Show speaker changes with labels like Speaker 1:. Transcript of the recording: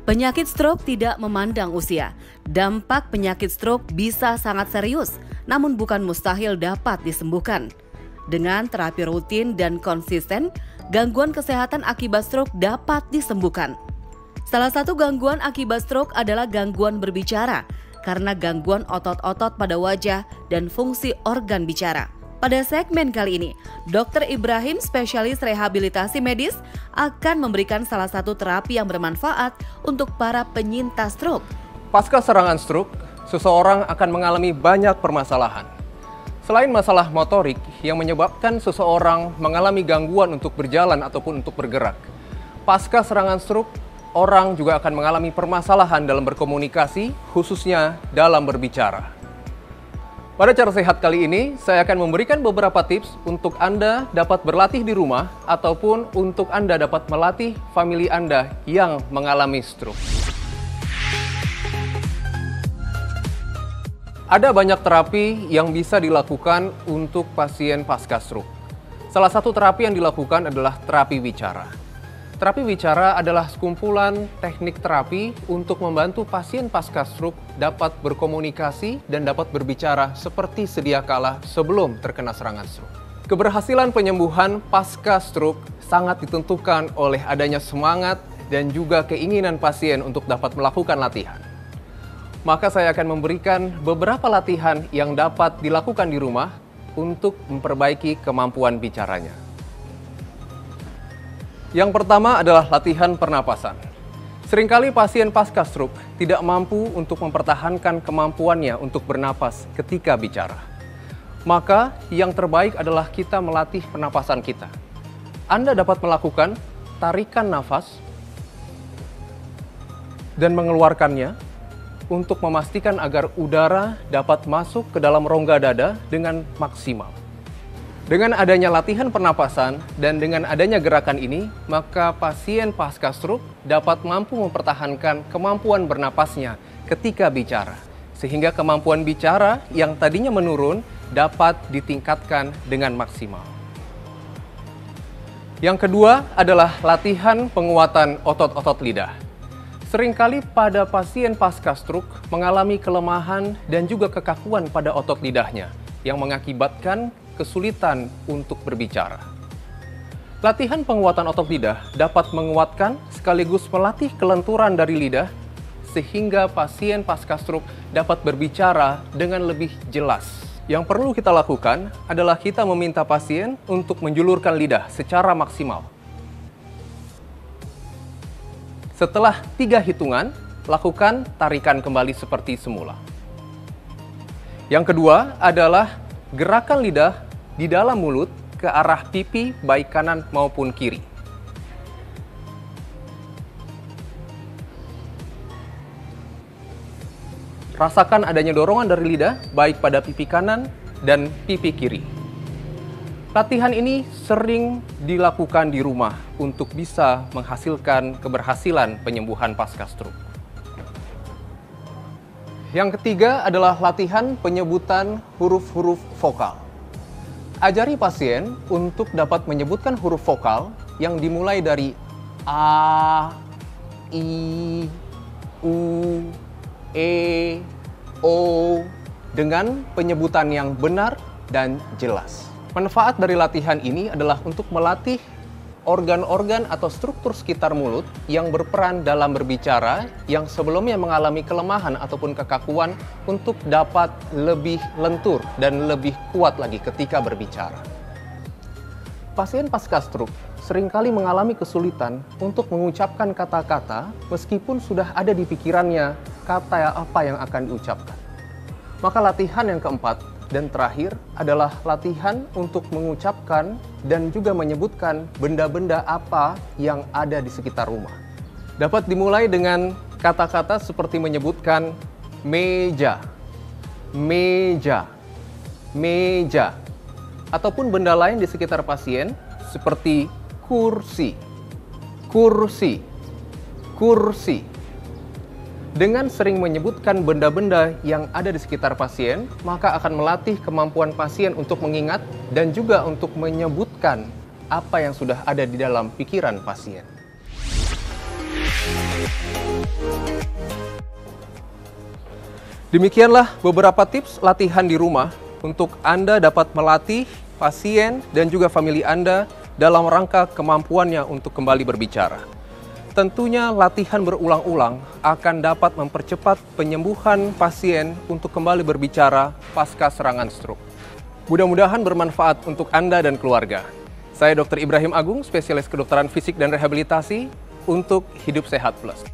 Speaker 1: Penyakit stroke tidak memandang usia. Dampak penyakit stroke bisa sangat serius, namun bukan mustahil dapat disembuhkan. Dengan terapi rutin dan konsisten, gangguan kesehatan akibat stroke dapat disembuhkan. Salah satu gangguan akibat stroke adalah gangguan berbicara, karena gangguan otot-otot pada wajah dan fungsi organ bicara. Pada segmen kali ini, Dr. Ibrahim, spesialis rehabilitasi medis, akan memberikan salah satu terapi yang bermanfaat untuk para penyintas stroke.
Speaker 2: Pasca serangan stroke, seseorang akan mengalami banyak permasalahan. Selain masalah motorik yang menyebabkan seseorang mengalami gangguan untuk berjalan ataupun untuk bergerak, pasca serangan stroke, orang juga akan mengalami permasalahan dalam berkomunikasi, khususnya dalam berbicara. Pada Cara Sehat kali ini, saya akan memberikan beberapa tips untuk Anda dapat berlatih di rumah ataupun untuk Anda dapat melatih famili Anda yang mengalami stroke. Ada banyak terapi yang bisa dilakukan untuk pasien pasca stroke. Salah satu terapi yang dilakukan adalah terapi bicara. Terapi bicara adalah sekumpulan teknik terapi untuk membantu pasien pasca stroke dapat berkomunikasi dan dapat berbicara seperti sedia kala sebelum terkena serangan stroke. Keberhasilan penyembuhan pasca stroke sangat ditentukan oleh adanya semangat dan juga keinginan pasien untuk dapat melakukan latihan. Maka saya akan memberikan beberapa latihan yang dapat dilakukan di rumah untuk memperbaiki kemampuan bicaranya. Yang pertama adalah latihan pernapasan. Seringkali pasien pasca stroke tidak mampu untuk mempertahankan kemampuannya untuk bernapas ketika bicara. Maka yang terbaik adalah kita melatih pernapasan kita. Anda dapat melakukan tarikan nafas dan mengeluarkannya untuk memastikan agar udara dapat masuk ke dalam rongga dada dengan maksimal. Dengan adanya latihan pernapasan dan dengan adanya gerakan ini, maka pasien pasca stroke dapat mampu mempertahankan kemampuan bernapasnya ketika bicara. Sehingga kemampuan bicara yang tadinya menurun dapat ditingkatkan dengan maksimal. Yang kedua adalah latihan penguatan otot-otot lidah. Seringkali pada pasien pasca stroke mengalami kelemahan dan juga kekakuan pada otot lidahnya yang mengakibatkan kesulitan untuk berbicara. Latihan penguatan otot lidah dapat menguatkan sekaligus melatih kelenturan dari lidah sehingga pasien pasca stroke dapat berbicara dengan lebih jelas. Yang perlu kita lakukan adalah kita meminta pasien untuk menjulurkan lidah secara maksimal. Setelah 3 hitungan, lakukan tarikan kembali seperti semula. Yang kedua adalah gerakan lidah di dalam mulut ke arah pipi baik kanan maupun kiri. Rasakan adanya dorongan dari lidah baik pada pipi kanan dan pipi kiri. Latihan ini sering dilakukan di rumah untuk bisa menghasilkan keberhasilan penyembuhan pasca stroke. Yang ketiga adalah latihan penyebutan huruf-huruf vokal. Ajari pasien untuk dapat menyebutkan huruf vokal yang dimulai dari A, I, U, E, O dengan penyebutan yang benar dan jelas. Manfaat dari latihan ini adalah untuk melatih organ-organ atau struktur sekitar mulut yang berperan dalam berbicara yang sebelumnya mengalami kelemahan ataupun kekakuan untuk dapat lebih lentur dan lebih kuat lagi ketika berbicara. Pasien pasca stroke seringkali mengalami kesulitan untuk mengucapkan kata-kata meskipun sudah ada di pikirannya kata apa yang akan diucapkan. Maka latihan yang keempat dan terakhir adalah latihan untuk mengucapkan dan juga menyebutkan benda-benda apa yang ada di sekitar rumah. Dapat dimulai dengan kata-kata seperti menyebutkan meja, meja, meja, ataupun benda lain di sekitar pasien seperti kursi, kursi, kursi. Dengan sering menyebutkan benda-benda yang ada di sekitar pasien, maka akan melatih kemampuan pasien untuk mengingat dan juga untuk menyebutkan apa yang sudah ada di dalam pikiran pasien. Demikianlah beberapa tips latihan di rumah untuk Anda dapat melatih pasien dan juga famili Anda dalam rangka kemampuannya untuk kembali berbicara. Tentunya latihan berulang-ulang akan dapat mempercepat penyembuhan pasien untuk kembali berbicara pasca serangan stroke. Mudah-mudahan bermanfaat untuk Anda dan keluarga. Saya Dr. Ibrahim Agung, spesialis kedokteran fisik dan rehabilitasi untuk Hidup Sehat Plus.